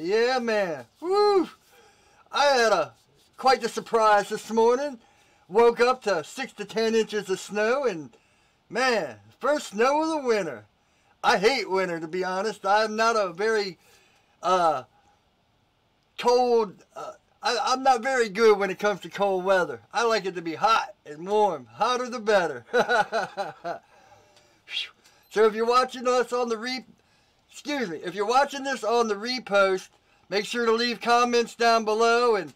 Yeah, man. Woo! I had quite the surprise this morning. Woke up to 6 to 10 inches of snow, and man, first snow of the winter. I hate winter, to be honest. I'm not a very cold. I'm not very good when it comes to cold weather. I like it to be hot and warm. Hotter the better. So if you're watching us on the if you're watching this on the repost, make sure to leave comments down below, and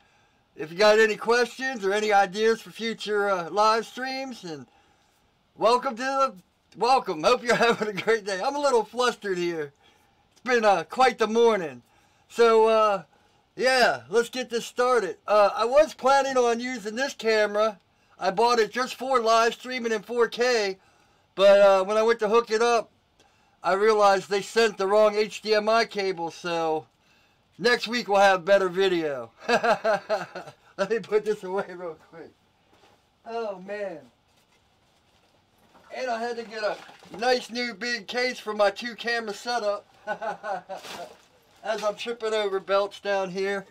if you got any questions or any ideas for future live streams, and welcome. Hope you're having a great day. I'm a little flustered here. It's been quite the morning. So yeah, let's get this started. I was planning on using this camera. I bought it just for live streaming in 4K, but when I went to hook it up, I realized they sent the wrong HDMI cable, so next week we'll have better video. Let me put this away real quick. Oh, man. And I had to get a nice new big case for my 2-camera setup. As I'm tripping over belts down here.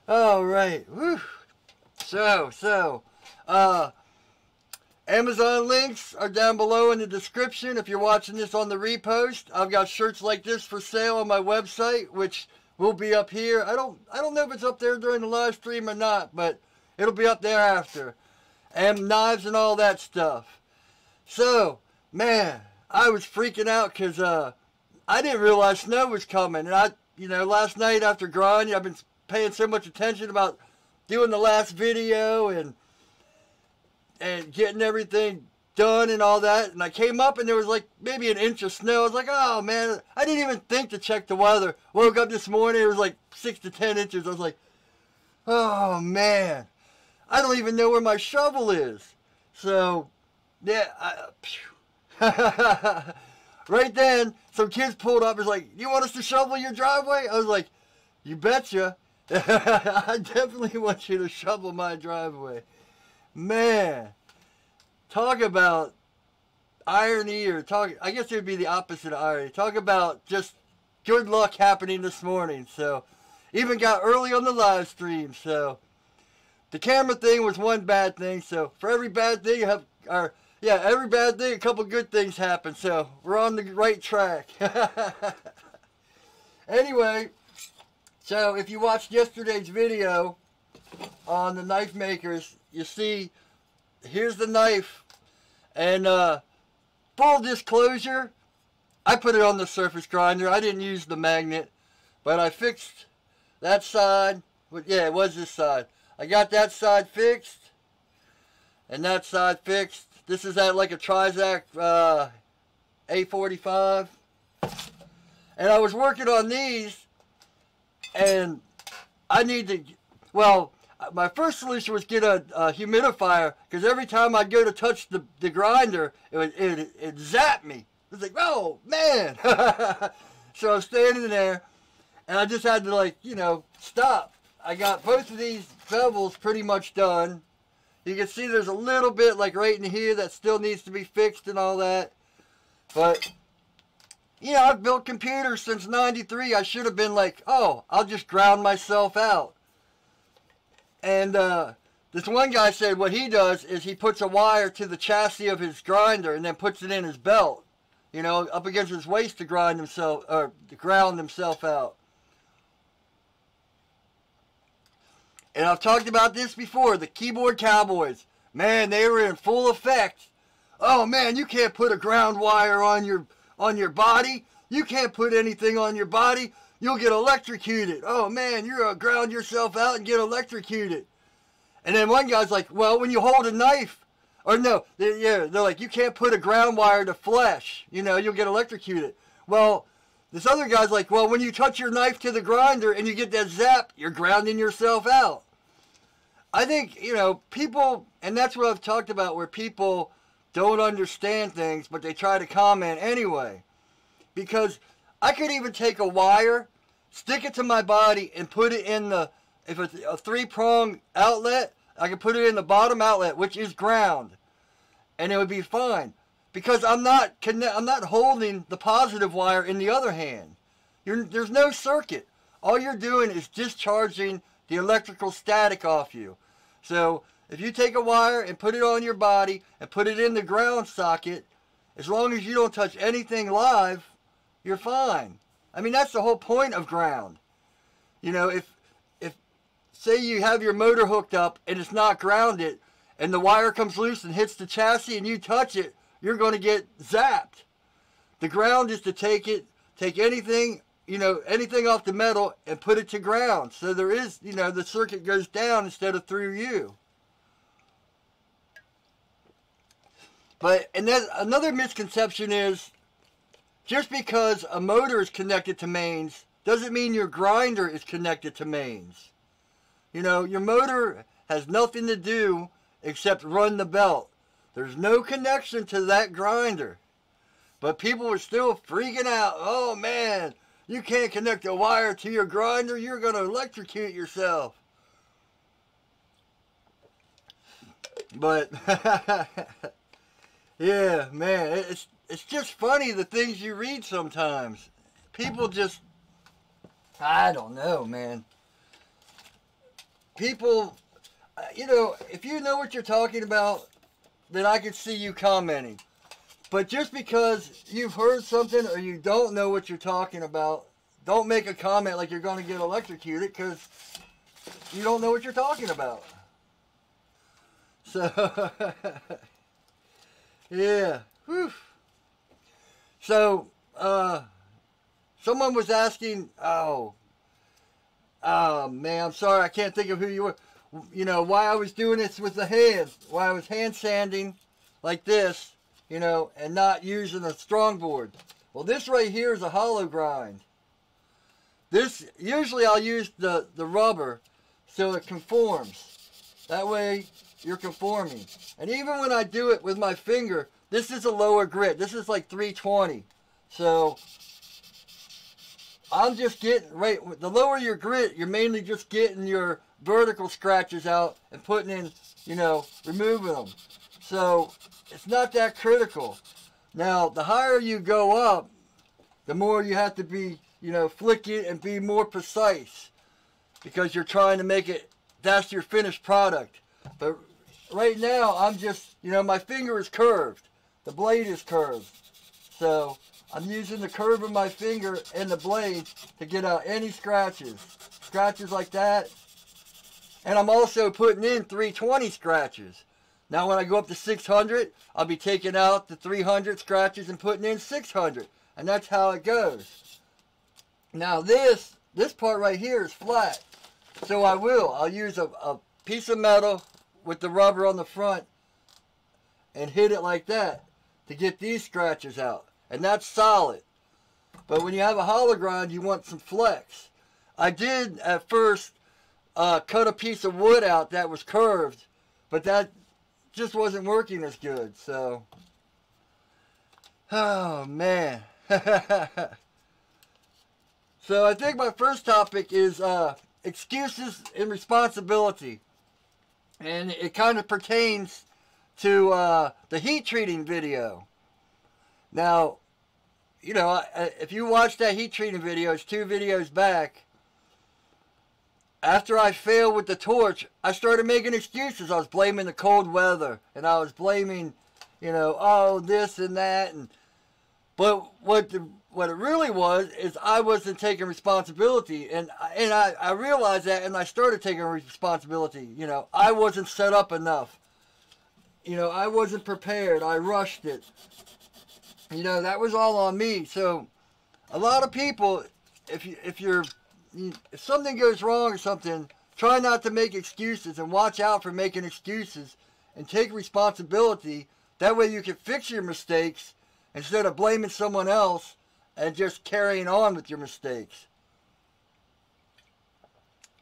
All right. Woo. So, Amazon links are down below in the description if you're watching this on the repost. I've got shirts like this for sale on my website, which will be up here. I don't know if it's up there during the live stream or not, but it'll be up there after. And knives and all that stuff. So, man, I was freaking out because I didn't realize snow was coming. And last night after grinding, I've been paying so much attention about doing the last video and getting everything done and all that. And I came up and there was like maybe an inch of snow. I was like, oh man, I didn't even think to check the weather. Woke up this morning, it was like 6 to 10 inches. I was like, oh man, I don't even know where my shovel is. So, yeah, right then, some kids pulled up and was like, you want us to shovel your driveway? I was like, you betcha. I definitely want you to shovel my driveway. Man, talk about irony, or I guess it would be the opposite of irony. Talk about just good luck happening this morning. So, even got early on the live stream. So, the camera thing was one bad thing. So, for every bad thing, every bad thing, a couple good things happen. So, we're on the right track. Anyway, so if you watched yesterday's video on the knife makers, you see, here's the knife, and full disclosure, I put it on the surface grinder. I didn't use the magnet, but I fixed that side. Yeah, it was this side. I got that side fixed, and that side fixed. This is at like a Trizac A45, and I was working on these, and I need to, well, my first solution was get a humidifier, because every time I'd go to touch the grinder, it zapped me. It was like, oh, man. So I was standing there, and I just had to, stop. I got both of these bevels pretty much done. You can see there's a little bit, right in here, that still needs to be fixed and all that. But, I've built computers since '93. I should have been like, oh, I'll just ground myself out. And this one guy said what he does is he puts a wire to the chassis of his grinder and then puts it in his belt, up against his waist to ground himself out. And I've talked about this before, the keyboard cowboys. Man, they were in full effect. Oh man, you can't put a ground wire on your body. You can't put anything on your body. You'll get electrocuted. Oh man, you're going to ground yourself out and get electrocuted. And then one guy's like, well, when you hold a knife, or no, they're like, you can't put a ground wire to flesh. You'll get electrocuted. Well, this other guy's like, well, when you touch your knife to the grinder and you get that zap, you're grounding yourself out. I think, people, and that's what I've talked about, where people don't understand things, but they try to comment anyway. Because I could even take a wire, stick it to my body, and put it in if it's a 3-prong outlet, I could put it in the bottom outlet, which is ground, and it would be fine. Because I'm not holding the positive wire in the other hand. There's no circuit. All you're doing is discharging the electrical static off you. So if you take a wire and put it on your body and put it in the ground socket, as long as you don't touch anything live, you're fine. I mean, that's the whole point of ground. You know, if say you have your motor hooked up and it's not grounded and the wire comes loose and hits the chassis and you touch it, you're going to get zapped. The ground is to take anything, you know, anything off the metal and put it to ground. So there is, you know, the circuit goes down instead of through you. But, and then another misconception is, just because a motor is connected to mains doesn't mean your grinder is connected to mains. You know, your motor has nothing to do except run the belt. There's no connection to that grinder. But people were still freaking out. Oh man, you can't connect a wire to your grinder. You're going to electrocute yourself. But, yeah, man, it's just funny the things you read sometimes. People just, I don't know, man. People, you know, if you know what you're talking about, then I can see you commenting. But just because you've heard something or you don't know what you're talking about, don't make a comment like you're going to get electrocuted because you don't know what you're talking about. So, yeah. Whew. So, someone was asking, oh man, I'm sorry, I can't think of who you were. You know, why I was doing this with the hand, why I was hand sanding like this, you know, and not using a strong board. Well, this right here is a hollow grind. This, usually I'll use the rubber so it conforms. That way you're conforming. And even when I do it with my finger, this is a lower grit. This is like 320. So I'm just getting, right, the lower your grit, you're mainly just getting your vertical scratches out and putting in, you know, removing them. So it's not that critical. Now, the higher you go up, the more you have to be, you know, flick it and be more precise because you're trying to make it, that's your finished product. But right now, I'm just, you know, my finger is curved. The blade is curved. So I'm using the curve of my finger and the blade to get out any scratches. Scratches like that. And I'm also putting in 320 scratches. Now when I go up to 600, I'll be taking out the 300 scratches and putting in 600. And that's how it goes. Now this part right here is flat. So I'll use a piece of metal with the rubber on the front and hit it like that to get these scratches out. And that's solid. But when you have a hollow grind, you want some flex. I did at first cut a piece of wood out that was curved, but that just wasn't working as good. So, oh man. So I think my first topic is excuses and responsibility. And it kind of pertains to the heat treating video. Now, you know, if you watch that heat treating video, it's 2 videos back. After I failed with the torch, I started making excuses. I was blaming the cold weather, and I was blaming, you know, oh, this and that. But what it really was is I wasn't taking responsibility, and I realized that, and I started taking responsibility. You know, I wasn't set up enough. You know, I wasn't prepared. I rushed it. You know, that was all on me. So, a lot of people, if something goes wrong or something, try not to make excuses and watch out for making excuses and take responsibility. That way you can fix your mistakes instead of blaming someone else and just carrying on with your mistakes.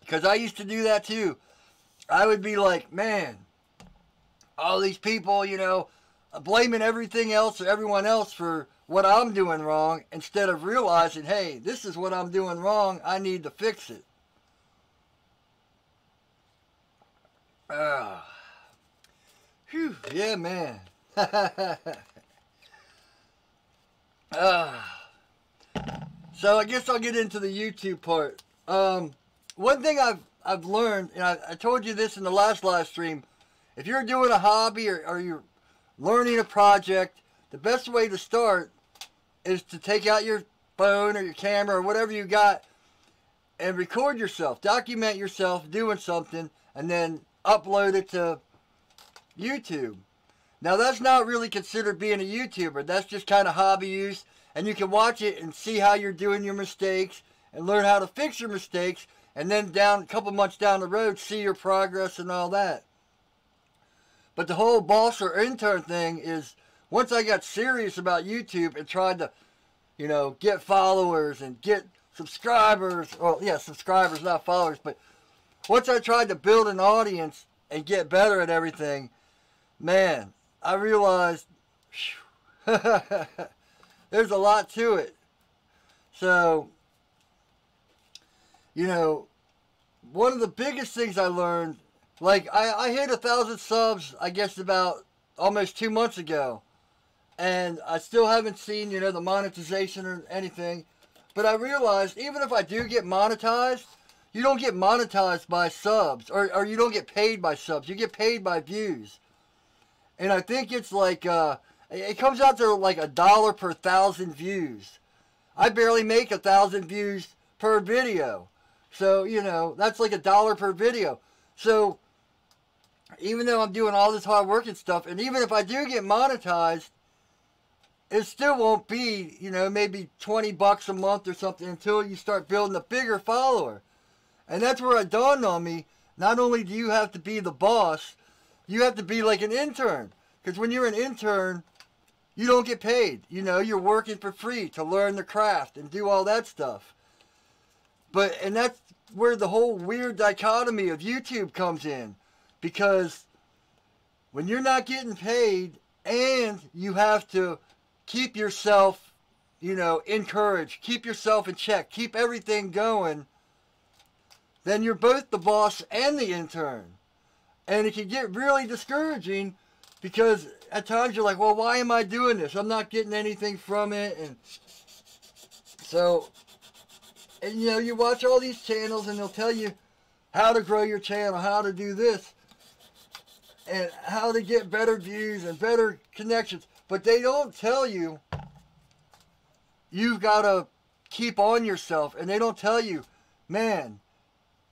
Because I used to do that too. I would be like, man, all these people, you know, blaming everything else or everyone else for what I'm doing wrong instead of realizing, hey, this is what I'm doing wrong. I need to fix it. Whew, yeah, man. So I guess I'll get into the YouTube part. One thing I've learned, and I told you this in the last live stream, if you're doing a hobby or you're learning a project, the best way to start is to take out your phone or your camera or whatever you got and record yourself, document yourself doing something, and then upload it to YouTube. Now that's not really considered being a YouTuber. That's just kind of hobby use, and you can watch it and see how you're doing your mistakes and learn how to fix your mistakes, and then down a couple months down the road see your progress and all that. But the whole boss or intern thing is, once I got serious about YouTube and tried to, you know, get followers and get subscribers, well, yeah, subscribers, not followers, but once I tried to build an audience and get better at everything, man, I realized there's a lot to it. So, you know, one of the biggest things I learned, like I hit 1,000 subs, I guess about almost 2 months ago. And I still haven't seen, you know, the monetization or anything. But I realized even if I do get monetized, you don't get monetized by subs. Or you don't get paid by subs. You get paid by views. And I think it's like, it comes out to like $1 per 1,000 views. I barely make 1,000 views per video. So, you know, that's like $1 per video. So, even though I'm doing all this hard work and stuff, and even if I do get monetized, it still won't be, you know, maybe 20 bucks a month or something until you start building a bigger follower. And that's where it dawned on me, not only do you have to be the boss, you have to be like an intern. Because when you're an intern, you don't get paid. You know, you're working for free to learn the craft and do all that stuff. And that's where the whole weird dichotomy of YouTube comes in. Because when you're not getting paid and you have to keep yourself, you know, encouraged, keep yourself in check, keep everything going, then you're both the boss and the intern. And it can get really discouraging because at times you're like, well, why am I doing this? I'm not getting anything from it. And so, and you know, you watch all these channels and they'll tell you how to grow your channel, how to do this, and how to get better views and better connections. But they don't tell you you've got to keep on yourself. And they don't tell you, man,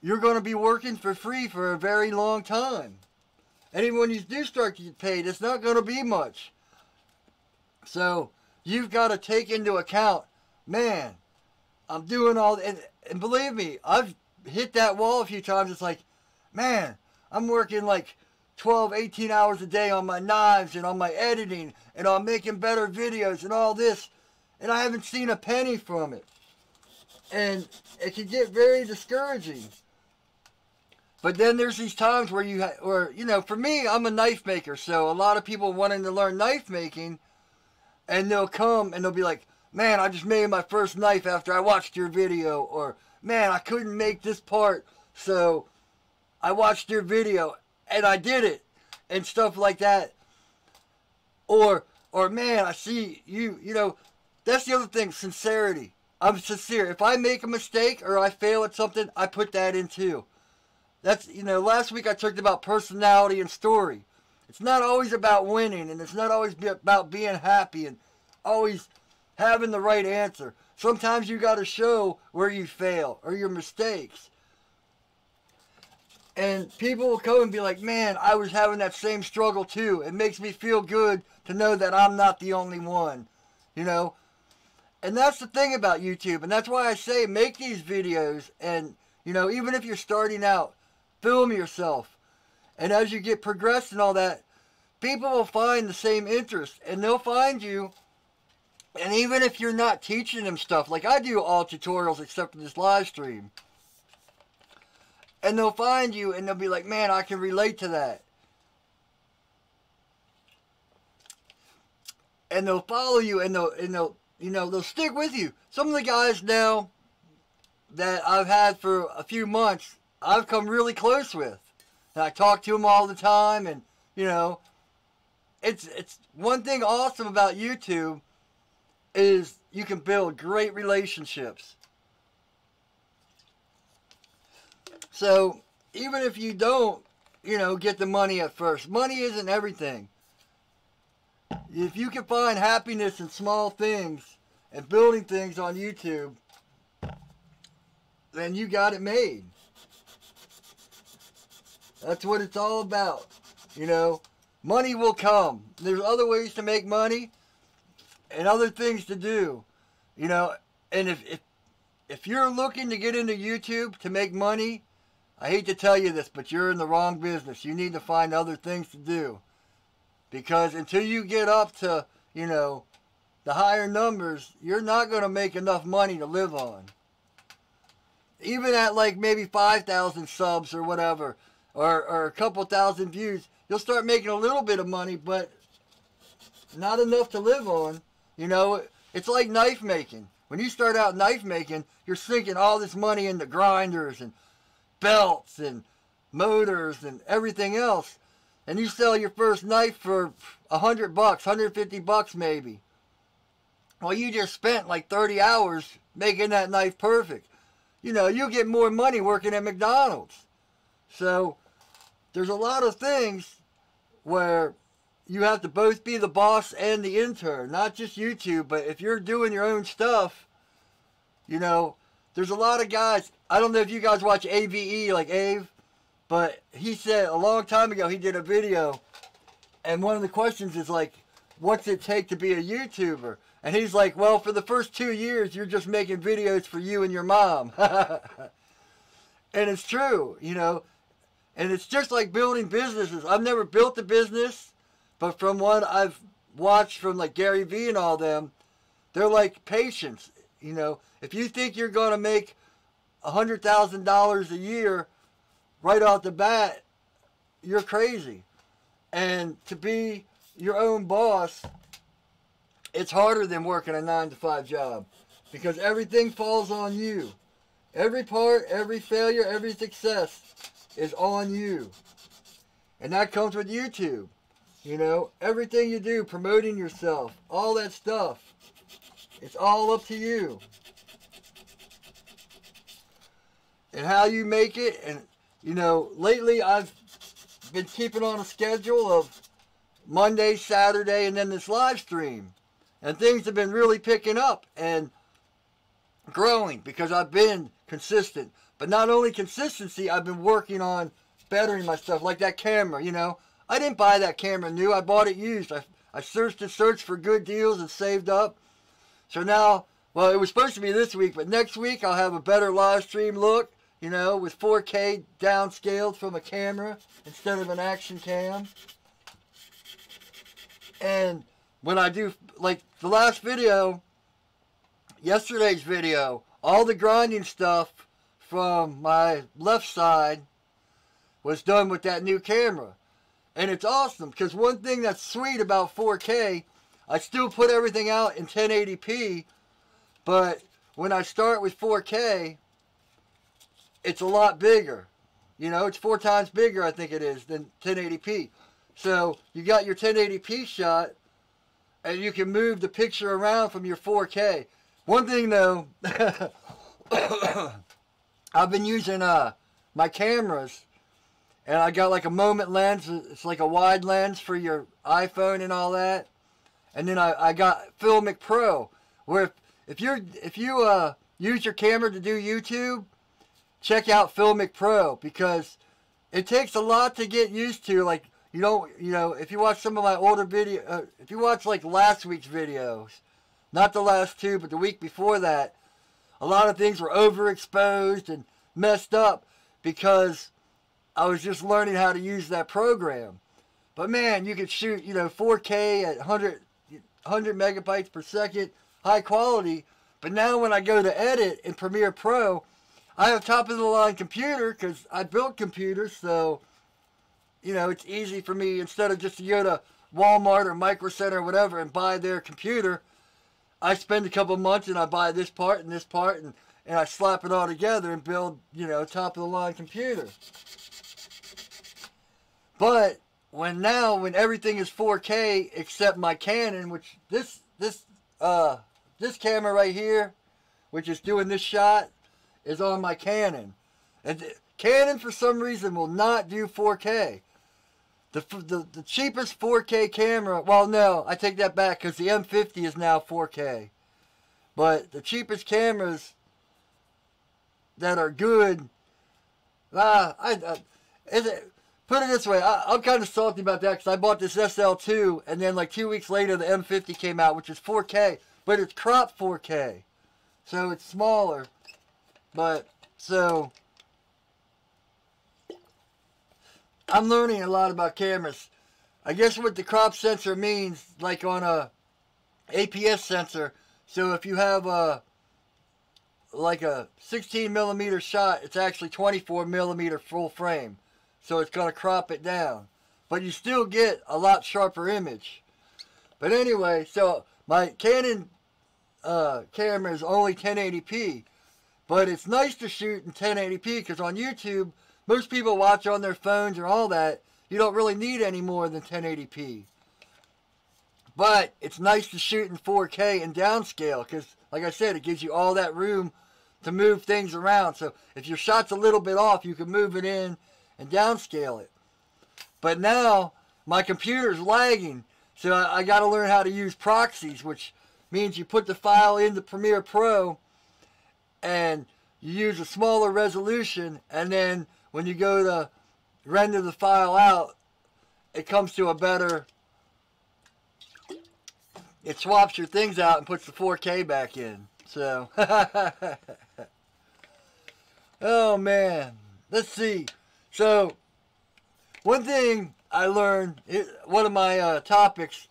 you're going to be working for free for a very long time. And even when you do start to get paid, it's not going to be much. So you've got to take into account, man, I'm doing all, and believe me, I've hit that wall a few times. It's like, man, I'm working like 12, 18 hours a day on my knives and on my editing and on making better videos and all this, and I haven't seen a penny from it. And it can get very discouraging. But then there's these times where you know, for me, I'm a knife maker, so a lot of people wanting to learn knife making, and they'll come and they'll be like, man, I just made my first knife after I watched your video, or man, I couldn't make this part, so I watched your video and I did it, and stuff like that. Or man, I see you know, that's the other thing, sincerity. I'm sincere. If I make a mistake or I fail at something, I put that in too. That's, you know, last week I talked about personality and story. It's not always about winning, and it's not always about being happy and always having the right answer. Sometimes you got to show where you fail or your mistakes. And people will come and be like, man, I was having that same struggle too. It makes me feel good to know that I'm not the only one, you know. And that's the thing about YouTube. And that's why I say make these videos. And, you know, even if you're starting out, film yourself. And as you get progressed and all that, people will find the same interest. And they'll find you. And even if you're not teaching them stuff, like I do all tutorials except for this live stream. And they'll find you and they'll be like, man, I can relate to that. And they'll follow you and they'll you know, they'll stick with you. Some of the guys now that I've had for a few months, I've come really close with. And I talk to them all the time, and, you know, it's one thing awesome about YouTube is you can build great relationships. So even if you don't, you know, get the money at first, money isn't everything. If you can find happiness in small things and building things on YouTube, then you got it made. That's what it's all about. You know, money will come. There's other ways to make money and other things to do. You know, and if you're looking to get into YouTube to make money, I hate to tell you this, but you're in the wrong business. You need to find other things to do. Because until you get up to, you know, the higher numbers, you're not going to make enough money to live on. Even at like maybe 5,000 subs or whatever, or a couple thousand views, you'll start making a little bit of money, but not enough to live on. You know, it's like knife making. When you start out knife making, you're sinking all this money into grinders and belts and motors and everything else. And you sell your first knife for $100, $150 maybe. Well, you just spent like 30 hours making that knife perfect. You know, you get more money working at McDonald's. So there's a lot of things where you have to both be the boss and the intern. Not just YouTube, but if you're doing your own stuff, you know, there's a lot of guys. I don't know if you guys watch AVE, like Ave, but he said a long time ago he did a video, and one of the questions is like, what's it take to be a YouTuber? And he's like, well, for the first 2 years, you're just making videos for you and your mom. And it's true, you know. And it's just like building businesses. I've never built a business, but from what I've watched from like Gary Vee and all them, they're like patience. You know, if you think you're going to make $100,000 a year right off the bat, you're crazy. And to be your own boss, it's harder than working a 9-to-5 job because everything falls on you. Every part, every failure, every success is on you. And that comes with YouTube. You know, everything you do, promoting yourself, all that stuff, it's all up to you. And how you make it. And, you know, lately I've been keeping on a schedule of Monday, Saturday, and then this live stream. And things have been really picking up and growing because I've been consistent. But not only consistency, I've been working on bettering myself. Like that camera, you know. I didn't buy that camera new. I bought it used. I searched for good deals and saved up. So now, well, it was supposed to be this week, but next week I'll have a better live stream look, you know, with 4K downscaled from a camera instead of an action cam. And when I do, like the last video, yesterday's video, all the grinding stuff from my left side was done with that new camera. And it's awesome because one thing that's sweet about 4K, I still put everything out in 1080p, but when I start with 4K, it's a lot bigger. You know, it's 4 times bigger, I think it is, than 1080p. So you got your 1080p shot, and you can move the picture around from your 4K. One thing though, I've been using my cameras, and I got like a moment lens. It's like a wide lens for your iPhone and all that. And then I got Filmic Pro, where if you use your camera to do YouTube, check out Filmic Pro because it takes a lot to get used to. Like you know, if you watch some of my older video, if you watch like last week's videos, not the last 2, but the week before that, a lot of things were overexposed and messed up because I was just learning how to use that program. But man, you could shoot, you know, 4K at 100 megabytes per second, high quality. But now when I go to edit in Premiere Pro, I have top of the line computer because I built computers, so you know, it's easy for me instead of just to go to Walmart or Micro Center or whatever and buy their computer. I spend a couple months and I buy this part and this part and I slap it all together and build, you know, top of the line computer. But when everything is 4K except my Canon, which this this camera right here, which is doing this shot, is on my Canon. And Canon, for some reason, will not do 4K. The cheapest 4K camera, well, no, I take that back because the M50 is now 4K. But the cheapest cameras that are good, put it this way, I'm kind of salty about that because I bought this SL2 and then like 2 weeks later the M50 came out, which is 4K, but it's cropped 4K. So it's smaller. But, so, I'm learning a lot about cameras. I guess what the crop sensor means, like on a APS sensor, so if you have like a 16 millimeter shot, it's actually 24 millimeter full frame. So it's going to crop it down. But you still get a lot sharper image. But anyway, so my Canon camera is only 1080p. But it's nice to shoot in 1080p because on YouTube, most people watch on their phones or all that. You don't really need any more than 1080p. But it's nice to shoot in 4K and downscale because, like I said, it gives you all that room to move things around. So if your shot's a little bit off, you can move it in and downscale it. But now my computer's lagging, so I got to learn how to use proxies, which means you put the file into Premiere Pro and you use a smaller resolution, and then when you go to render the file out, it comes to a better, it swaps your things out and puts the 4K back in. So, oh man, let's see. So, one thing I learned, one of my topics,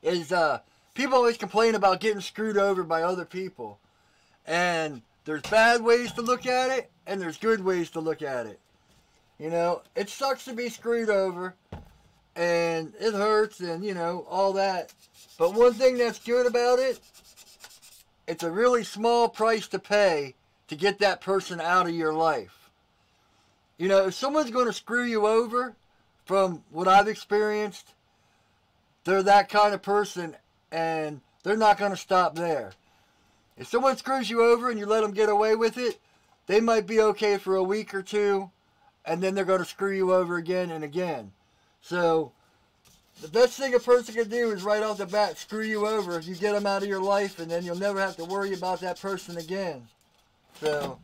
is people always complain about getting screwed over by other people. And there's bad ways to look at it, and there's good ways to look at it. You know, it sucks to be screwed over, and it hurts, and, you know, all that. But one thing that's good about it, it's a really small price to pay to get that person out of your life. You know, if someone's going to screw you over, from what I've experienced, they're that kind of person, and they're not going to stop there. If someone screws you over and you let them get away with it, they might be okay for a week or two, and then they're going to screw you over again and again. So, the best thing a person can do is right off the bat screw you over if you get them out of your life, and then you'll never have to worry about that person again. So,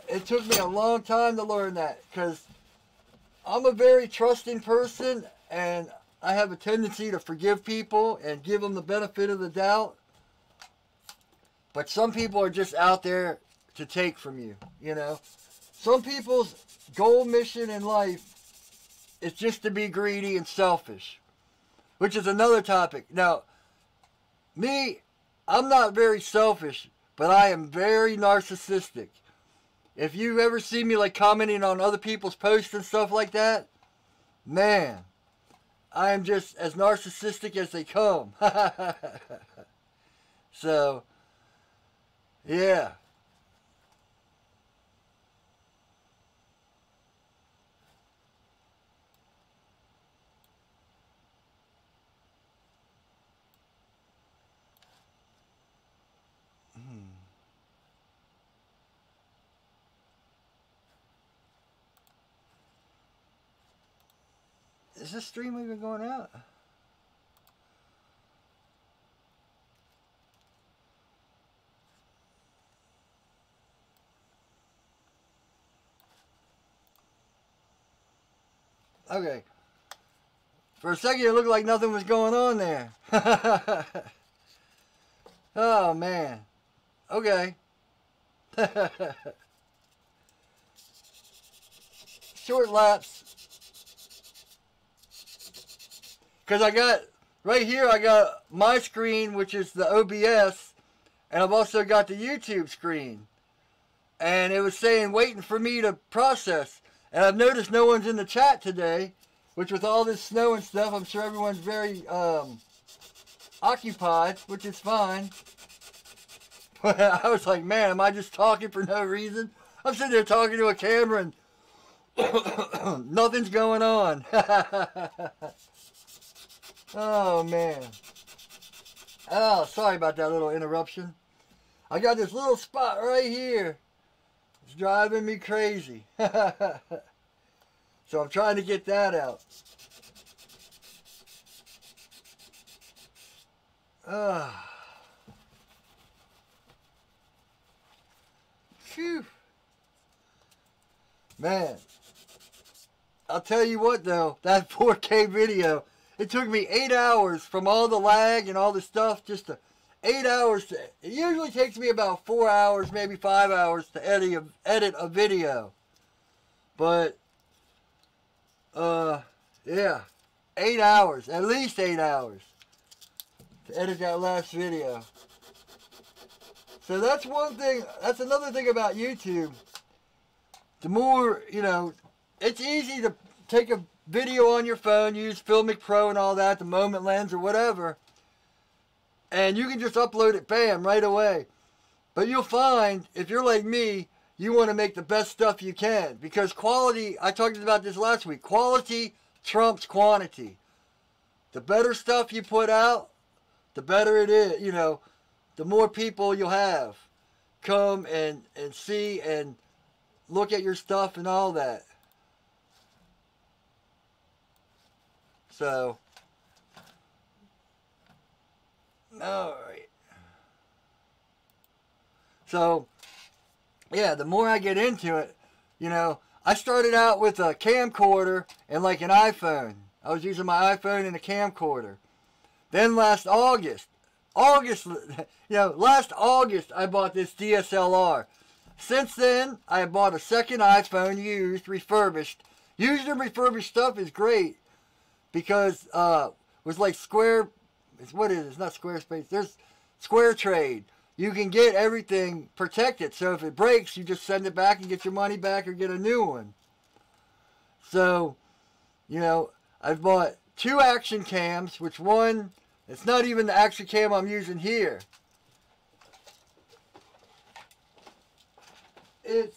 it took me a long time to learn that, because I'm a very trusting person, and I have a tendency to forgive people and give them the benefit of the doubt. But some people are just out there to take from you, you know. Some people's goal mission in life is just to be greedy and selfish, which is another topic. Now, me, I'm not very selfish, but I am very narcissistic. If you ever see me like commenting on other people's posts and stuff like that, man, I am just as narcissistic as they come. So, yeah. Is this stream even going out? Okay. For a second it looked like nothing was going on there. Oh man. Okay. Short lapse. Because I got, right here I got my screen, which is the OBS, and I've also got the YouTube screen. And it was saying waiting for me to process. And I've noticed no one's in the chat today, which with all this snow and stuff, I'm sure everyone's very occupied, which is fine. But I was like, man, am I just talking for no reason? I'm sitting there talking to a camera and nothing's going on. Oh, man. Oh, sorry about that little interruption. I got this little spot right here. It's driving me crazy. So I'm trying to get that out. Phew. Man. I'll tell you what though, that 4K video, it took me 8 hours from all the lag and all the stuff, just to 8 hours to, it usually takes me about 4 hours, maybe 5 hours to edit a video. But, yeah, 8 hours, at least 8 hours to edit that last video. So that's one thing, that's another thing about YouTube. The more, you know, it's easy to take a video on your phone, use Filmic Pro and all that, the Moment Lens or whatever, and you can just upload it, bam, right away. But you'll find, if you're like me, you want to make the best stuff you can, because quality, I talked about this last week, quality trumps quantity. The better stuff you put out, the better it is, you know, the more people you'll have come and see and look at your stuff and all that. So, alright. So, yeah, the more I get into it, you know, I started out with a camcorder and like an iPhone. I was using my iPhone and a camcorder. Then last August, last August I bought this DSLR. Since then, I bought a second iPhone, used, refurbished. Used and refurbished stuff is great because it was like Square, it's what is it? It's not Squarespace. There's Square Trade. You can get everything protected. So if it breaks, you just send it back and get your money back or get a new one. So, you know, I've bought 2 action cams, which one, it's not even the action cam I'm using here. It's,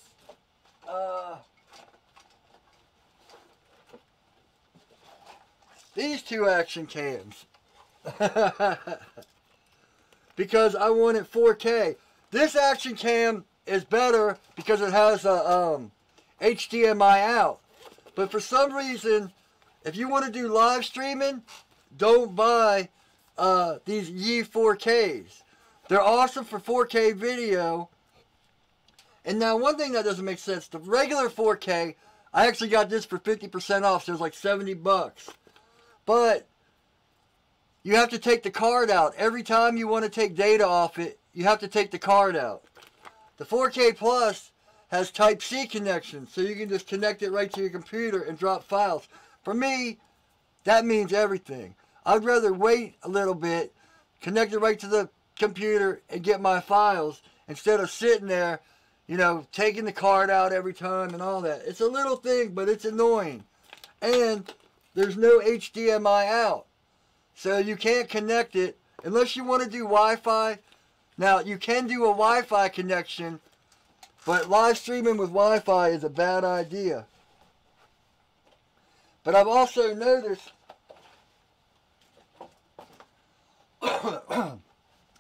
these 2 action cams. Because I wanted 4K. This action cam is better because it has a HDMI out. But for some reason, if you want to do live streaming, don't buy these Yi 4Ks. They're awesome for 4K video. And now one thing that doesn't make sense, the regular 4K, I actually got this for 50% off, so it was like 70 bucks. But you have to take the card out. Every time you want to take data off it, you have to take the card out. The 4K Plus has Type-C connection, so you can just connect it right to your computer and drop files. For me, that means everything. I'd rather wait a little bit, connect it right to the computer, and get my files, instead of sitting there, you know, taking the card out every time and all that. It's a little thing, but it's annoying. And there's no HDMI out. So you can't connect it unless you want to do Wi-Fi. Now, you can do a Wi-Fi connection, but live streaming with Wi-Fi is a bad idea. But I've also noticed,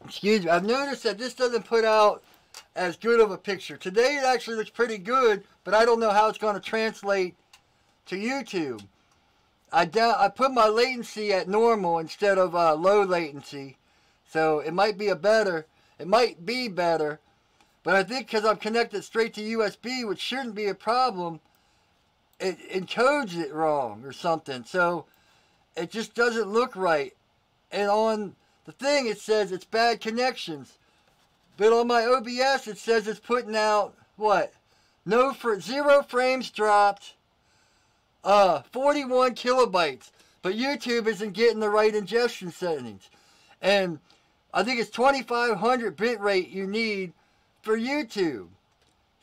excuse me, I've noticed that this doesn't put out as good of a picture. Today it actually looks pretty good, but I don't know how it's going to translate to YouTube. I put my latency at normal instead of low latency, so it might be better, but I think because I'm connected straight to USB, which shouldn't be a problem, it encodes it wrong or something, so it just doesn't look right. And on the thing it says it's bad connections, but on my OBS it says it's putting out what? No, for 0 frames dropped. 41 kilobytes, but YouTube isn't getting the right ingestion settings, and I think it's 2500 bitrate you need for YouTube.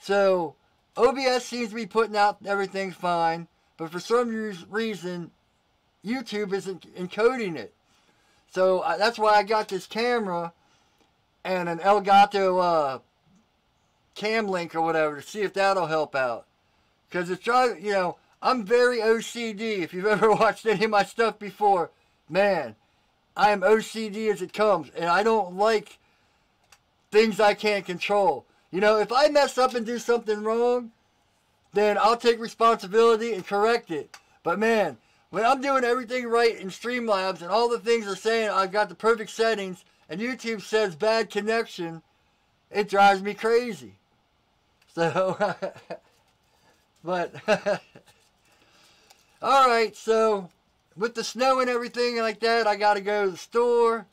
So OBS seems to be putting out everything fine, but for some reason YouTube isn't encoding it. So that's why I got this camera and an Elgato cam link or whatever to see if that'll help out, because it's driving, you know, I'm very OCD. If you've ever watched any of my stuff before, man, I am OCD as it comes, and I don't like things I can't control. You know, if I mess up and do something wrong, then I'll take responsibility and correct it. But man, when I'm doing everything right in Streamlabs and all the things are saying I've got the perfect settings and YouTube says bad connection, it drives me crazy. So, but, alright, so with the snow and everything like that, I got to go to the store.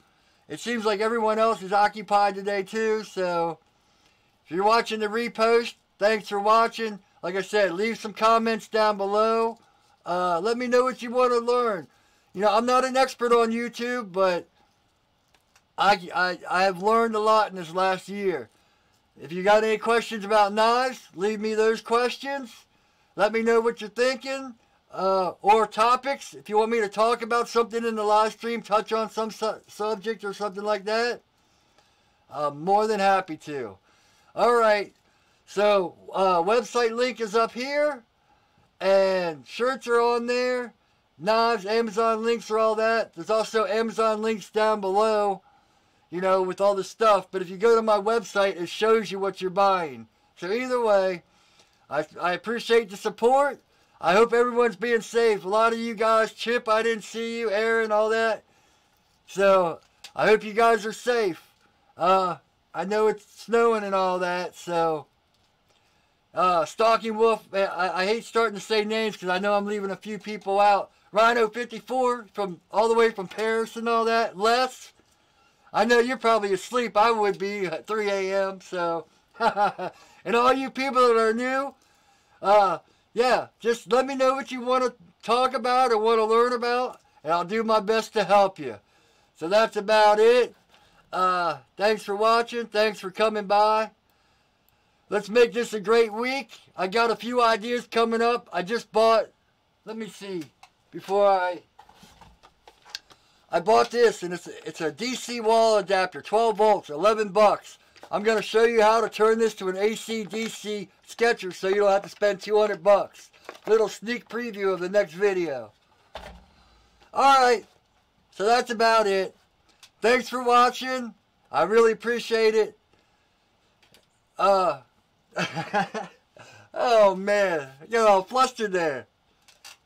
It seems like everyone else is occupied today too, so if you're watching the repost, thanks for watching. Like I said, leave some comments down below. Let me know what you want to learn. You know, I'm not an expert on YouTube, but I have learned a lot in this last year. If you got any questions about knives, leave me those questions. Let me know what you're thinking. Or topics. If you want me to talk about something in the live stream, touch on some subject or something like that, I'm more than happy to. Alright, so website link is up here, and shirts are on there, knives, Amazon links are all that. There's also Amazon links down below, you know, with all the stuff, but if you go to my website, it shows you what you're buying. So either way, I appreciate the support. I hope everyone's being safe. A lot of you guys, Chip, I didn't see you, Aaron, all that. So, I hope you guys are safe. I know it's snowing and all that, so. Stalking Wolf, I hate starting to say names because I know I'm leaving a few people out. Rhino54, from all the way from Paris and all that. Les, I know you're probably asleep. I would be at 3 a.m., so. And all you people that are new, yeah, just let me know what you want to talk about or want to learn about, and I'll do my best to help you. So that's about it. Thanks for watching. Thanks for coming by. Let's make this a great week. I got a few ideas coming up. I just bought, let me see, before I bought this, and it's a DC wall adapter, 12 volts, 11 bucks. I'm going to show you how to turn this to an AC/DC sketcher so you don't have to spend 200 bucks. Little sneak preview of the next video. Alright, so that's about it. Thanks for watching. I really appreciate it. Oh man, you know, flustered there.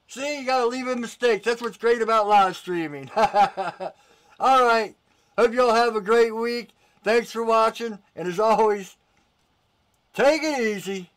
See, you gotta leave in mistakes. That's what's great about live streaming. Alright, hope y'all have a great week. Thanks for watching, and as always, take it easy.